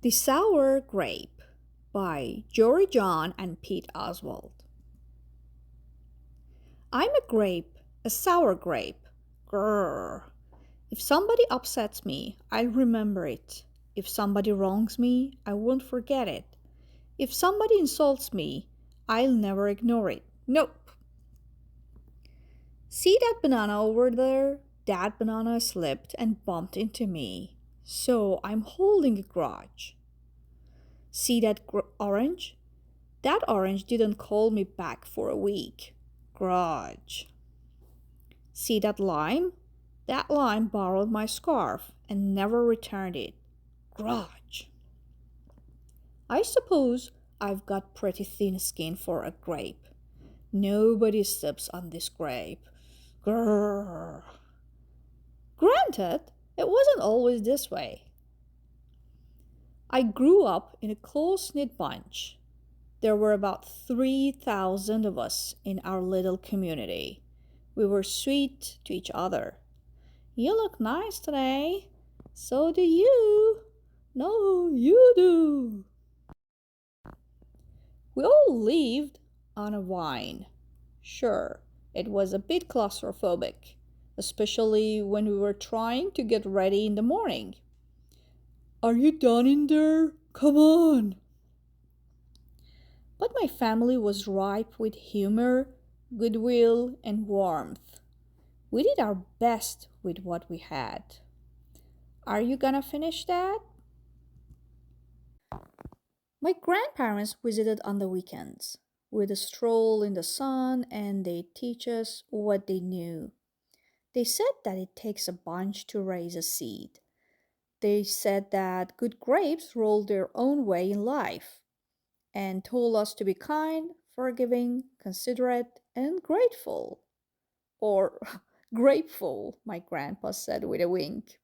The Sour Grape by Jory John and Pete Oswald. I'm a grape, a sour grape. Grrr. If somebody upsets me, I'll remember it. If somebody wrongs me, I won't forget it. If somebody insults me, I'll never ignore it. Nope. See that banana over there? That banana slipped and bumped into me. So I'm holding a grudge. See that orange? That orange didn't call me back for a week. Grudge. See that lime? That lime borrowed my scarf and never returned it. Grudge. I suppose I've got pretty thin skin for a grape. Nobody sips on this grape. Grrr. Granted, it wasn't always this way. I grew up in a close-knit bunch. There were about 3,000 of us in our little community. We were sweet to each other. You look nice today. So do you. No, you do. We all lived on a vine. Sure, it was a bit claustrophobic, especially when we were trying to get ready in the morning. Are you done in there? Come on. But my family was ripe with humor, goodwill, and warmth. We did our best with what we had. Are you gonna finish that? My grandparents visited on the weekends. We'd stroll in the sun and they'd teach us what they knew. They said that it takes a bunch to raise a seed. They said that good grapes roll their own way in life, and told us to be kind, forgiving, considerate, and grateful. Or grateful, my grandpa said with a wink.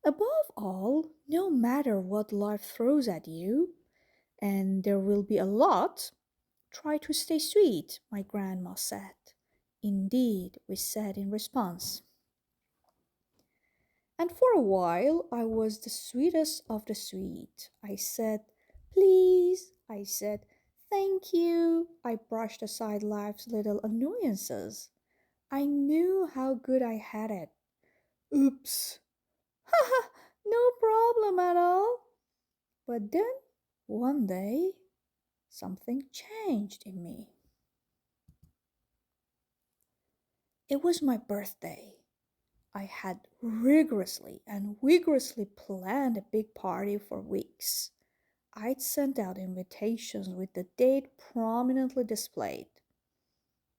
Above all, no matter what life throws at you, and there will be a lot, try to stay sweet, my grandma said. Indeed, we said in response. And for a while, I was the sweetest of the sweet. I said, please. I said, thank you. I brushed aside life's little annoyances. I knew how good I had it. Oops. Haha, no problem at all. But then, one day, something changed in me. It was my birthday. I had rigorously and vigorously planned a big party for weeks. I'd sent out invitations with the date prominently displayed.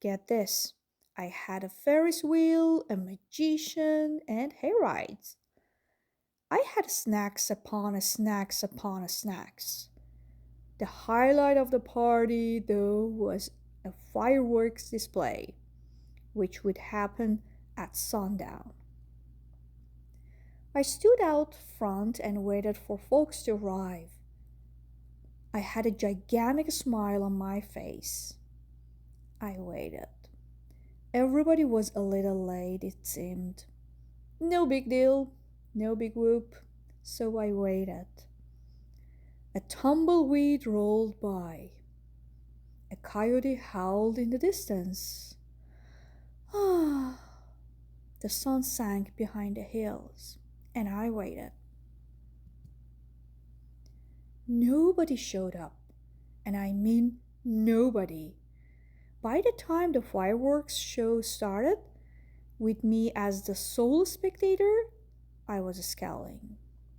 Get this, I had a Ferris wheel, a magician, and hay rides. I had snacks upon a snacks upon a snacks. The highlight of the party, though, was a fireworks display, which would happen at sundown. I stood out front and waited for folks to arrive. I had a gigantic smile on my face. I waited. Everybody was a little late, it seemed. No big deal, no big whoop, so I waited. A tumbleweed rolled by. A coyote howled in the distance. Ah, the sun sank behind the hills, and I waited. Nobody showed up, and I mean nobody. By the time the fireworks show started, with me as the sole spectator, I was scowling.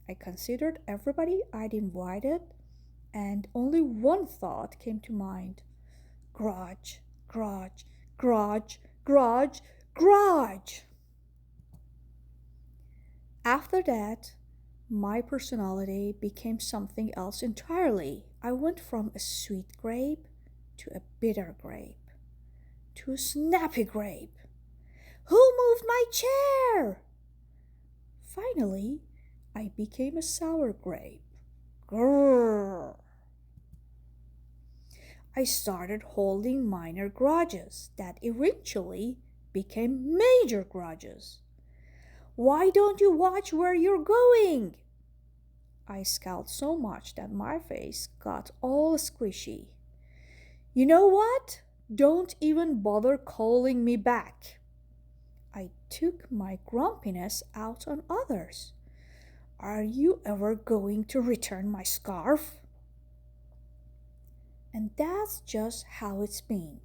I considered everybody I'd invited, and only one thought came to mind. Grudge, grudge, grudge, grudge, grudge. After that, my personality became something else entirely. I went from a sweet grape to a bitter grape to a snappy grape. Who moved my chair? Finally, I became a sour grape. Grrr. I started holding minor grudges that eventually became major grudges. Why don't you watch where you're going? I scowled so much that my face got all squishy. You know what? Don't even bother calling me back. I took my grumpiness out on others. Are you ever going to return my scarf? And that's just how it's been.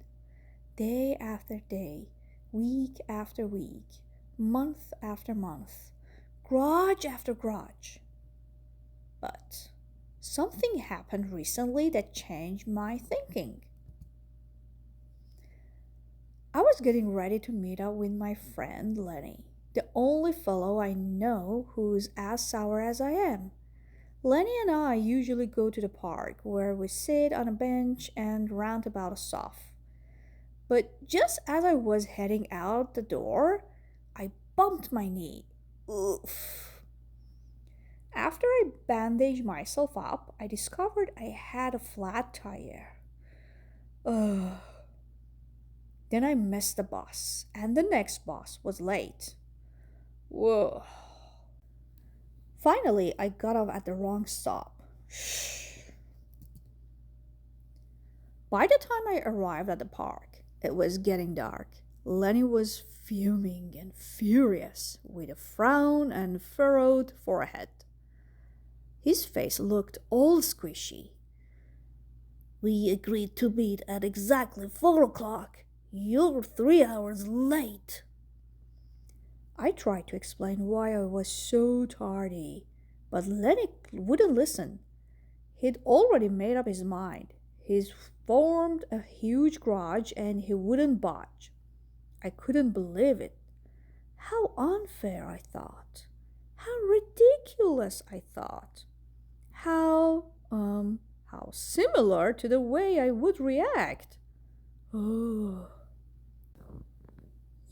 Day after day, week after week, month after month, grudge after grudge. But something happened recently that changed my thinking. I was getting ready to meet up with my friend Lenny, the only fellow I know who's as sour as I am. Lenny and I usually go to the park where we sit on a bench and rant about stuff. But just as I was heading out the door, I bumped my knee. Oof. After I bandaged myself up, I discovered I had a flat tire. Ugh. Then I missed the bus, and the next bus was late. Whoa. Finally, I got off at the wrong stop. By the time I arrived at the park, it was getting dark. Lenny was fuming and furious, with a frown and furrowed forehead. His face looked all squishy. We agreed to meet at exactly 4 o'clock. You're 3 hours late. I tried to explain why I was so tardy, but Lenny wouldn't listen. He'd already made up his mind. He's formed a huge grudge and he wouldn't budge. I couldn't believe it. How unfair, I thought. How ridiculous, I thought. How similar to the way I would react. Oh.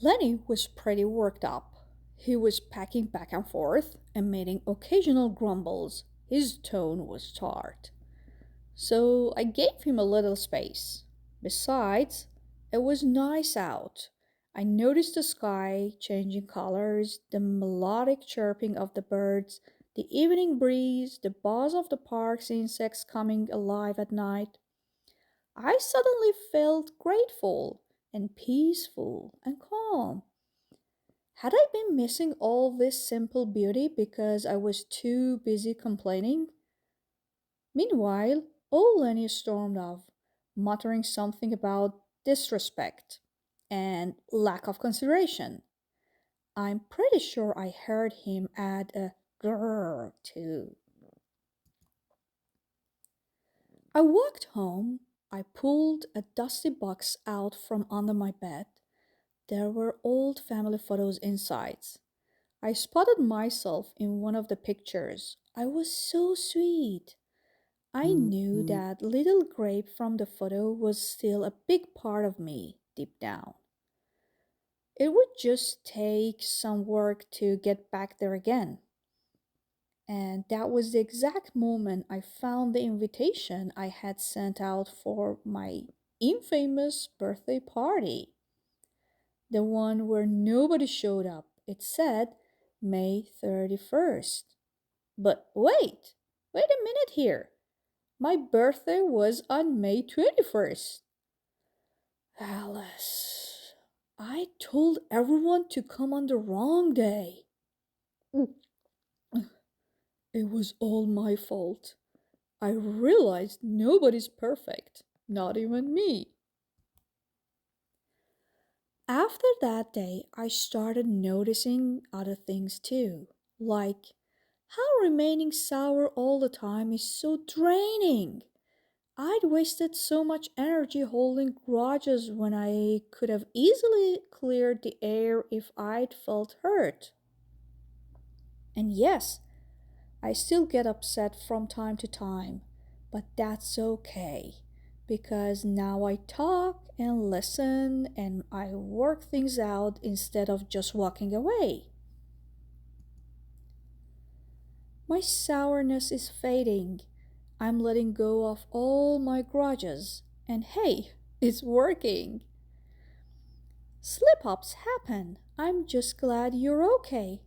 Lenny was pretty worked up. He was packing back and forth and making occasional grumbles. His tone was tart. So I gave him a little space. Besides, it was nice out. I noticed the sky changing colors, the melodic chirping of the birds, the evening breeze, the buzz of the park's insects coming alive at night. I suddenly felt grateful and peaceful and calm. Had I been missing all this simple beauty because I was too busy complaining? Meanwhile, old Lenny stormed off, muttering something about disrespect and lack of consideration. I'm pretty sure I heard him add a grrr too. I walked home. I pulled a dusty box out from under my bed. There were old family photos inside. I spotted myself in one of the pictures. I was so sweet. I knew that little Grape from the photo was still a big part of me deep down. It would just take some work to get back there again. And that was the exact moment I found the invitation I had sent out for my infamous birthday party. The one where nobody showed up. It said May 31st. But wait a minute here. My birthday was on May 21st. Alice, I told everyone to come on the wrong day. It was all my fault. I realized nobody's perfect, not even me. After that day, I started noticing other things too, like how remaining sour all the time is so draining. I'd wasted so much energy holding grudges when I could have easily cleared the air if I'd felt hurt. And yes, I still get upset from time to time, but that's okay because now I talk and listen and I work things out instead of just walking away. My sourness is fading. I'm letting go of all my grudges. And hey, it's working. Slip ups happen. I'm just glad you're okay.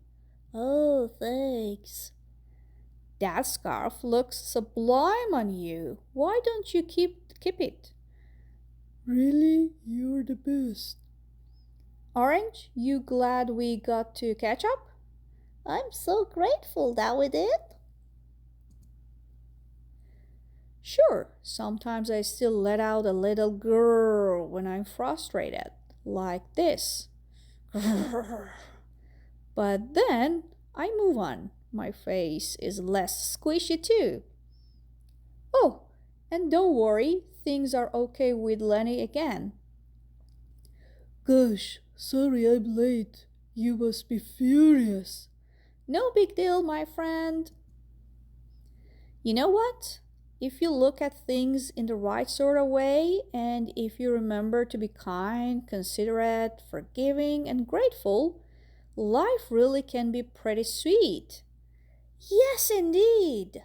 Oh, thanks. That scarf looks sublime on you. Why don't you keep it? Really, you're the best. Orange, you glad we got to catch up? I'm so grateful that we did. Sure, sometimes I still let out a little grrr when I'm frustrated, like this. But then I move on. My face is less squishy too. Oh, and don't worry, things are okay with Lenny again. Gosh, sorry I'm late. You must be furious. No big deal, my friend. You know what? If you look at things in the right sort of way, and if you remember to be kind, considerate, forgiving, and grateful, life really can be pretty sweet. Yes, indeed.